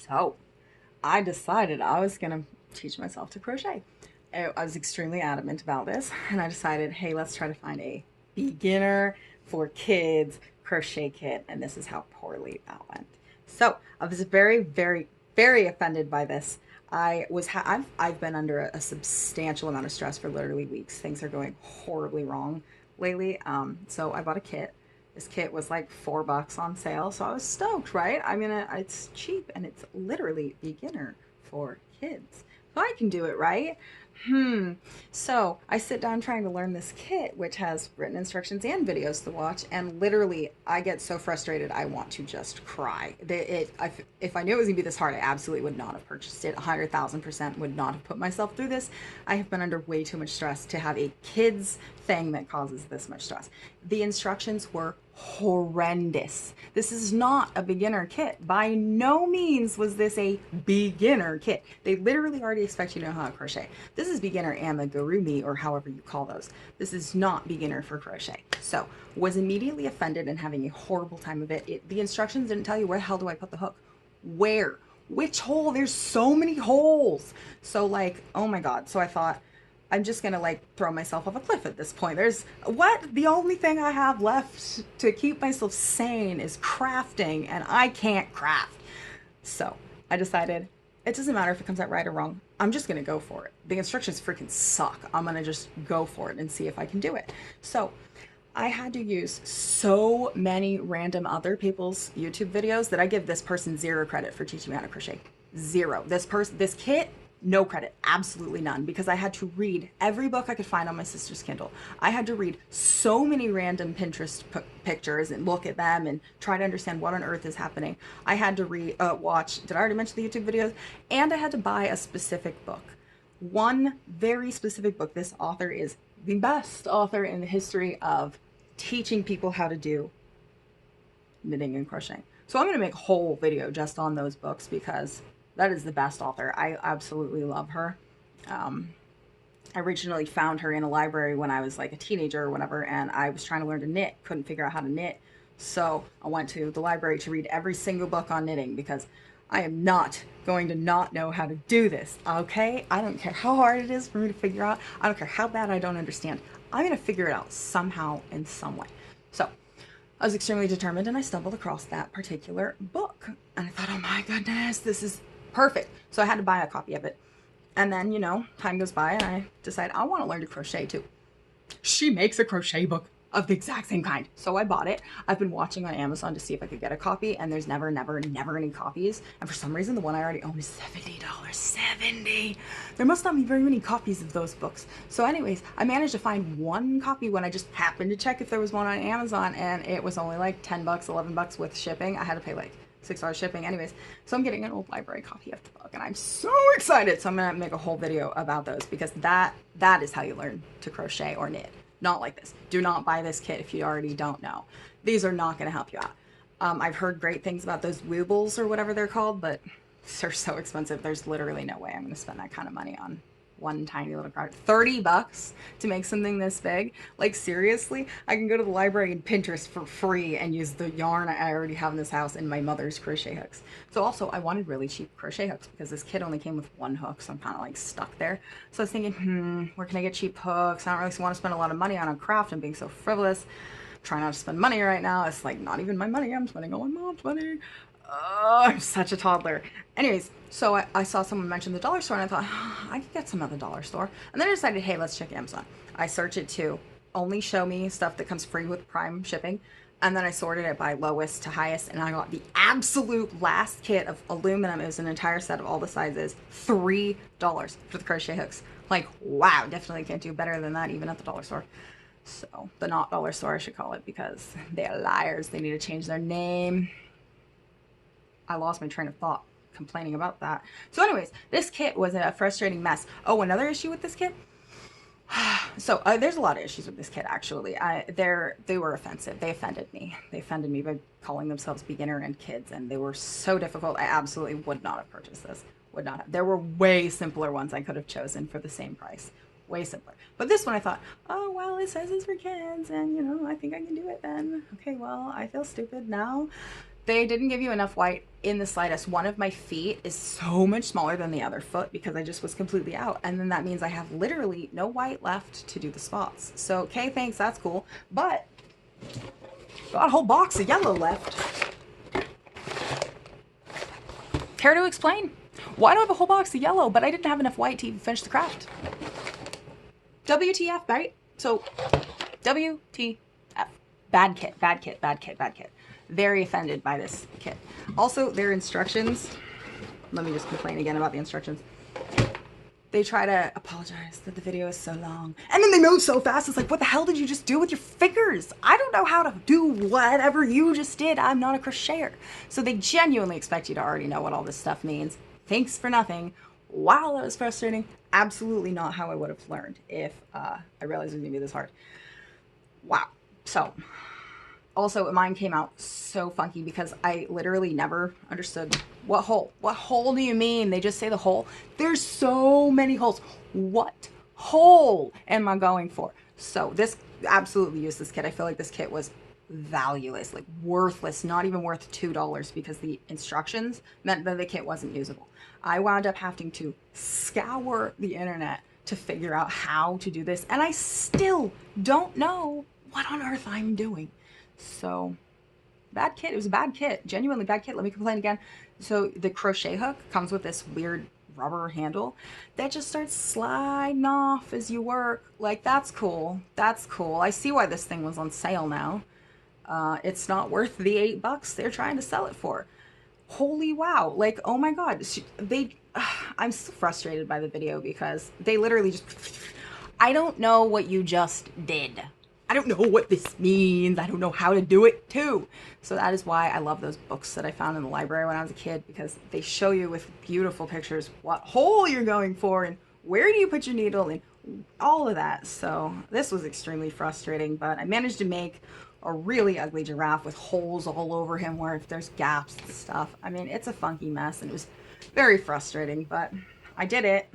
So I decided I was gonna teach myself to crochet. I was extremely adamant about this, and I decided, hey, let's try to find a beginner for kids crochet kit, and this is how poorly that went. So I was very, very, very offended by this. I've been under a substantial amount of stress for literally weeks. Things are going horribly wrong lately. So I bought a kit. This kit was like $4 on sale, so I was stoked, right? I mean, it's cheap and it's literally beginner for kids. So I can do it, right? So I sit down trying to learn this kit, which has written instructions and videos to watch, and literally I get so frustrated I want to just cry. If I knew it was gonna be this hard, I absolutely would not have purchased it. 100,000% would not have put myself through this. I have been under way too much stress to have a kids thing that causes this much stress. The instructions were horrendous. This is not a beginner kit. By no means was this a beginner kit. They literally already expect you to know how to crochet. This is beginner amigurumi, or however you call those. This is not beginner for crochet. So was immediately offended and having a horrible time of it. The instructions didn't tell you where the hell do I put the hook. Where? Which hole? There's so many holes. So like, oh my God. So I thought, I'm just gonna like throw myself off a cliff at this point. The only thing I have left to keep myself sane is crafting, and I can't craft. So I decided it doesn't matter if it comes out right or wrong. I'm just gonna go for it. The instructions freaking suck. I'm gonna just go for it and see if I can do it. So I had to use so many random other people's YouTube videos that I give this person zero credit for teaching me how to crochet. Zero. This kit, no credit, absolutely none, because I had to read every book I could find on my sister's Kindle. I had to read so many random Pinterest pictures and look at them and try to understand what on earth is happening. I had to watch, did I already mention the YouTube videos? And I had to buy a specific book. One very specific book. This author is the best author in the history of teaching people how to do knitting and crocheting. So I'm going to make a whole video just on those books because that is the best author. I absolutely love her. I originally found her in a library when I was like a teenager or whatever, and I was trying to learn to knit, couldn't figure out how to knit. So I went to the library to read every single book on knitting because I am not going to not know how to do this, okay? I don't care how hard it is for me to figure out. I don't care how bad I don't understand. I'm gonna figure it out somehow in some way. So I was extremely determined and I stumbled across that particular book. And I thought, oh my goodness, this is perfect. So I had to buy a copy of it. And then, you know, time goes by and I decide I want to learn to crochet too. She makes a crochet book of the exact same kind. So I bought it. I've been watching on Amazon to see if I could get a copy, and there's never any copies. And for some reason, the one I already own is $70. $70! There must not be very many copies of those books. So anyways, I managed to find one copy when I just happened to check if there was one on Amazon, and it was only like $10, $11 with shipping. I had to pay like $6 shipping. Anyways, so I'm getting an old library copy of the book, and I'm so excited. So I'm gonna make a whole video about those because that is how you learn to crochet or knit. Not like this. Do not buy this kit if you already don't know. These are not going to help you out. I've heard great things about those Woobles or whatever they're called, but they're so expensive. There's literally no way I'm going to spend that kind of money on one tiny little card. $30 to make something this big? Like seriously? I can go to the library and Pinterest for free and use the yarn I already have in this house and my mother's crochet hooks. So also I wanted really cheap crochet hooks because this kit only came with one hook, so I'm kind of like stuck there. So I was thinking, where can I get cheap hooks? I don't really want to spend a lot of money on a craft and being so frivolous. Try not to spend money right now. It's like not even my money. I'm spending all my mom's money. I'm such a toddler. Anyways, so I saw someone mention the dollar store and I thought, I could get some at the dollar store. And then I decided, hey, let's check Amazon. I search it to only show me stuff that comes free with Prime shipping. And then I sorted it by lowest to highest, and I got the absolute last kit of aluminum. It was an entire set of all the sizes, $3 for the crochet hooks. Like, wow, definitely can't do better than that even at the dollar store. So, the not dollar store, I should call it, because they're liars. They need to change their name. I lost my train of thought complaining about that. So anyways, this kit was a frustrating mess. Oh, another issue with this kit? So there's a lot of issues with this kit, actually. They were offensive. They offended me. They offended me by calling themselves beginner and kids, and they were so difficult. I absolutely would not have purchased this. Would not have. There were way simpler ones I could have chosen for the same price. Way simpler. But this one I thought, oh, well, it says it's for kids, and, you know, I think I can do it then. Okay, well, I feel stupid now. They didn't give you enough white in the slightest. One of my feet is so much smaller than the other foot because I just was completely out. And then that means I have literally no white left to do the spots. So, okay, thanks, that's cool. But got a whole box of yellow left. Care to explain? Why do I have a whole box of yellow, but I didn't have enough white to even finish the craft? WTF, right? So, WTF. Bad kit, bad kit, bad kit, bad kit. Very offended by this kit. Also, their instructions, let me just complain again about the instructions. They try to apologize that the video is so long. And then they move so fast, it's like, what the hell did you just do with your fingers? I don't know how to do whatever you just did. I'm not a crocheter. So they genuinely expect you to already know what all this stuff means. Thanks for nothing. Wow, that was frustrating. Absolutely not how I would have learned if I realized it was gonna be this hard. Wow. So, also mine came out so funky because I literally never understood what hole. What hole do you mean? They just say the hole. There's so many holes. What hole am I going for? So this absolutely used this kit. I feel like this kit was valueless, like worthless, not even worth $2 because the instructions meant that the kit wasn't usable. I wound up having to scour the internet to figure out how to do this, and I still don't know what on earth I'm doing. So, bad kit. It was a bad kit. Genuinely bad kit. Let me complain again. So, the crochet hook comes with this weird rubber handle that just starts sliding off as you work. Like, that's cool. That's cool. I see why this thing was on sale now. It's not worth the $8 they're trying to sell it for. Holy wow. Like, oh my god. I'm so frustrated by the video because they literally just... I don't know what you just did. I don't know what this means. I don't know how to do it too. So that is why I love those books that I found in the library when I was a kid, because they show you with beautiful pictures what hole you're going for and where do you put your needle and all of that. So this was extremely frustrating, but I managed to make a really ugly giraffe with holes all over him where if there's gaps and stuff. I mean, it's a funky mess and it was very frustrating, but I did it.